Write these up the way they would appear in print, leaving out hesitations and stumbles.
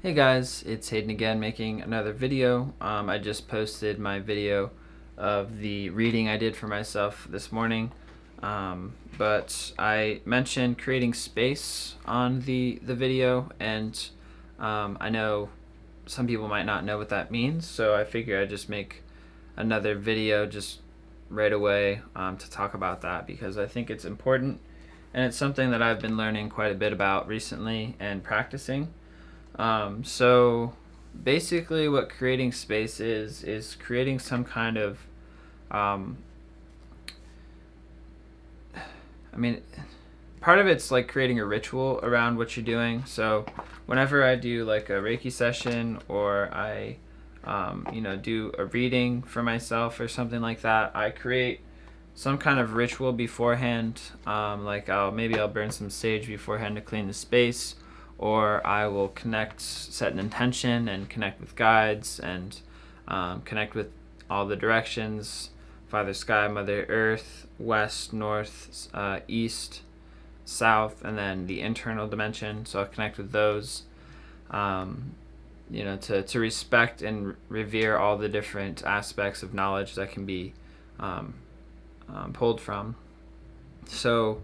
Hey guys, it's Hayden again making another video. I just posted my video of the reading I did for myself this morning, but I mentioned creating space on the video, and I know some people might not know what that means, so I figure I'd just make another video just right away to talk about that because I think it's important and it's something that I've been learning quite a bit about recently and practicing. So basically, what creating space is creating some kind of, um, I mean, part of it's like creating a ritual around what you're doing. So whenever I do like a Reiki session or I, do a reading for myself or something like that, I create some kind of ritual beforehand. Like I'll burn some sage beforehand to clean the space, or I will set an intention and connect with guides and connect with all the directions: Father Sky, Mother Earth, West, North, East, South, and then the internal dimension. So I'll connect with those. Um, to respect and revere all the different aspects of knowledge that can be um, pulled from. So,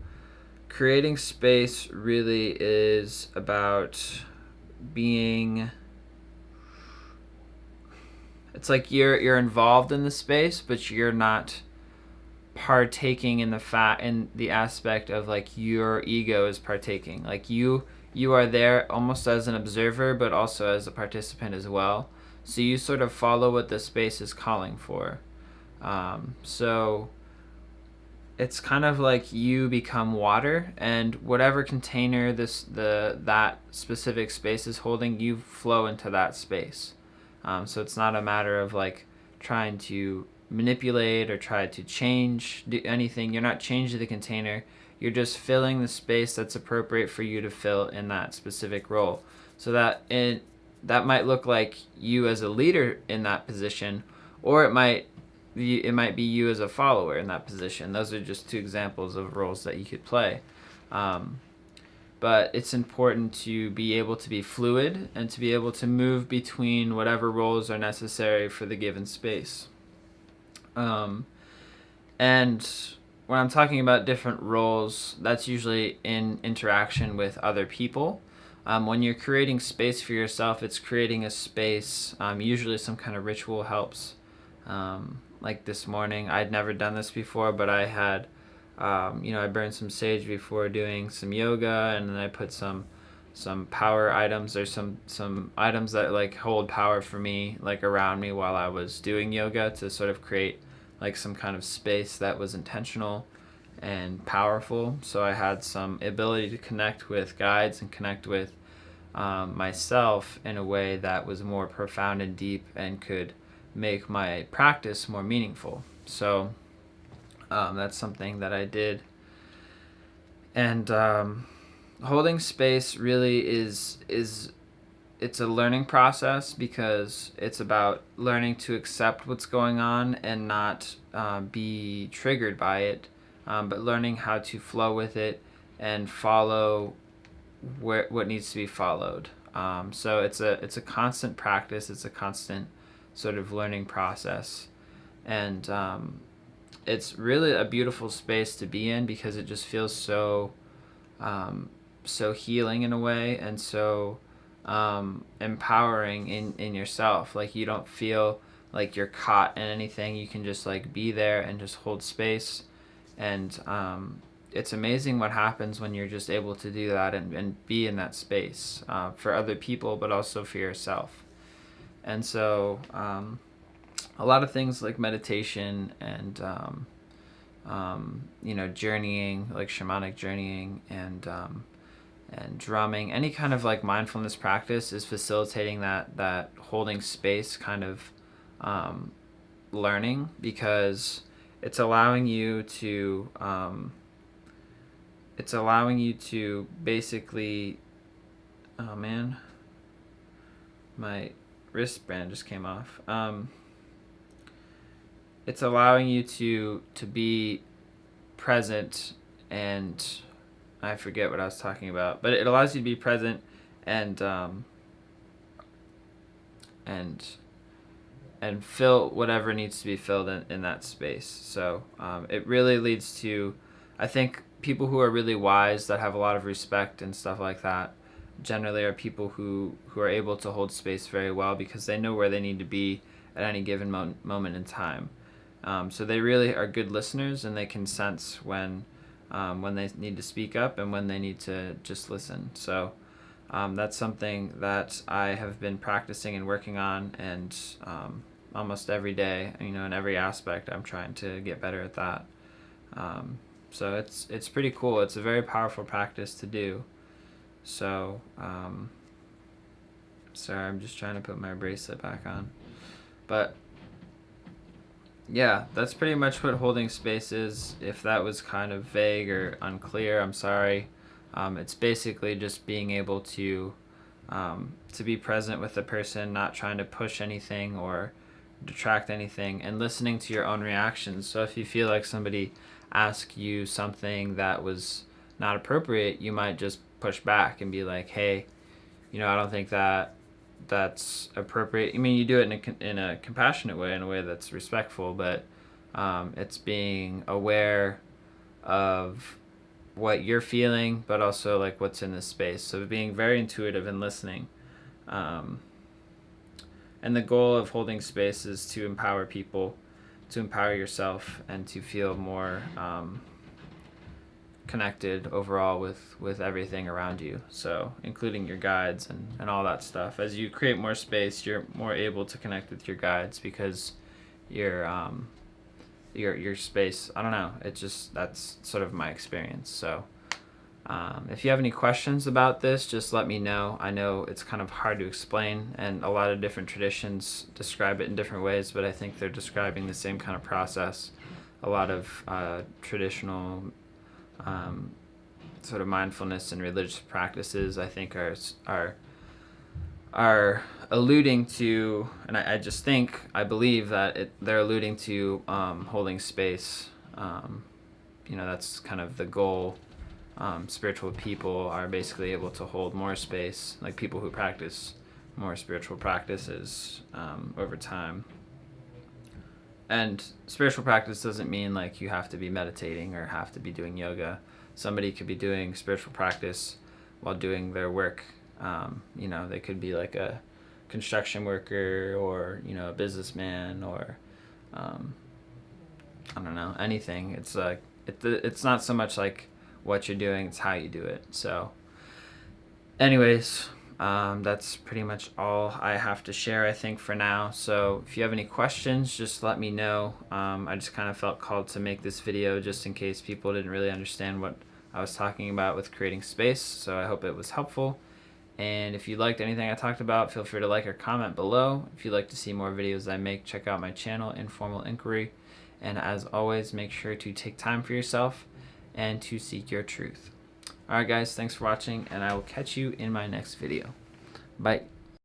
creating space really is about being. It's like you're involved in the space, but you're not partaking in the aspect of like your ego is partaking. Like you are there almost as an observer, but also as a participant as well. So you sort of follow what the space is calling for. So it's kind of like you become water, and whatever container that specific space is holding, you flow into that space. So it's not a matter of like trying to manipulate or try to do anything. You're not changing the container. You're just filling the space that's appropriate for you to fill in that specific role. So that might look like you as a leader in that position, or it might be you as a follower in that position. Those are just two examples of roles that you could play. Um, but it's important to be able to be fluid and to be able to move between whatever roles are necessary for the given space. Um, and when I'm talking about different roles, that's usually in interaction with other people. When you're creating space for yourself, it's creating a space. Usually, some kind of ritual helps. Like this morning, I'd never done this before, but I burned some sage before doing some yoga, and then I put some power items or some items that like hold power for me like around me while I was doing yoga to sort of create like some kind of space that was intentional and powerful. So I had some ability to connect with guides and connect with myself in a way that was more profound and deep and could make my practice more meaningful. So that's something that I did. And holding space really is it's a learning process because it's about learning to accept what's going on and not be triggered by it, but learning how to flow with it and follow what needs to be followed. So it's a constant practice. It's a constant sort of learning process, and it's really a beautiful space to be in because it just feels so healing in a way, and so empowering in yourself. Like you don't feel like you're caught in anything. You can just like be there and just hold space, and it's amazing what happens when you're just able to do that and be in that space for other people, but also for yourself. And so a lot of things like meditation and journeying, like shamanic journeying and drumming, any kind of like mindfulness practice is facilitating that holding space kind of learning, because it's allowing you to basically, oh man, my wristband just came off. It's allowing you to be present, and I forget what I was talking about, but it allows you to be present and and fill whatever needs to be filled in that space. So it really leads to, I think, people who are really wise, that have a lot of respect and stuff like that, generally are people who are able to hold space very well, because they know where they need to be at any given moment in time. So they really are good listeners, and they can sense when they need to speak up and when they need to just listen. So that's something that I have been practicing and working on, and almost every day, in every aspect, I'm trying to get better at that. So it's pretty cool. It's a very powerful practice to do. So sorry, I'm just trying to put my bracelet back on. But yeah, that's pretty much what holding space is. If that was kind of vague or unclear, I'm sorry. It's basically just being able to be present with the person, not trying to push anything or detract anything, and listening to your own reactions. So if you feel like somebody asked you something that was not appropriate, you might just push back and be like, hey, I don't think that's appropriate. You do it in a compassionate way, in a way that's respectful, but it's being aware of what you're feeling, but also like what's in this space. So being very intuitive and listening. And the goal of holding space is to empower people, to empower yourself, and to feel more connected overall with everything around you. So including your guides and all that stuff. As you create more space, you're more able to connect with your guides, because your space, I don't know, that's sort of my experience. So if you have any questions about this, just let me know. I know it's kind of hard to explain, and a lot of different traditions describe it in different ways, but I think they're describing the same kind of process. A lot of traditional sort of mindfulness and religious practices, I think, are alluding to, and I believe that they're alluding to holding space. That's kind of the goal. Spiritual people are basically able to hold more space, like people who practice more spiritual practices over time. And spiritual practice doesn't mean like you have to be meditating or have to be doing yoga. Somebody could be doing spiritual practice while doing their work. They could be like a construction worker, or a businessman, or I don't know, anything. It's like it's not so much like what you're doing, it's how you do it. So anyways, that's pretty much all I have to share, I think, for now. So if you have any questions, just let me know. I just kind of felt called to make this video just in case people didn't really understand what I was talking about with creating space. So I hope it was helpful. And if you liked anything I talked about, feel free to like or comment below. If you'd like to see more videos I make, check out my channel, Informal Inquiry. And as always, make sure to take time for yourself and to seek your truth. Alright guys, thanks for watching, and I will catch you in my next video. Bye.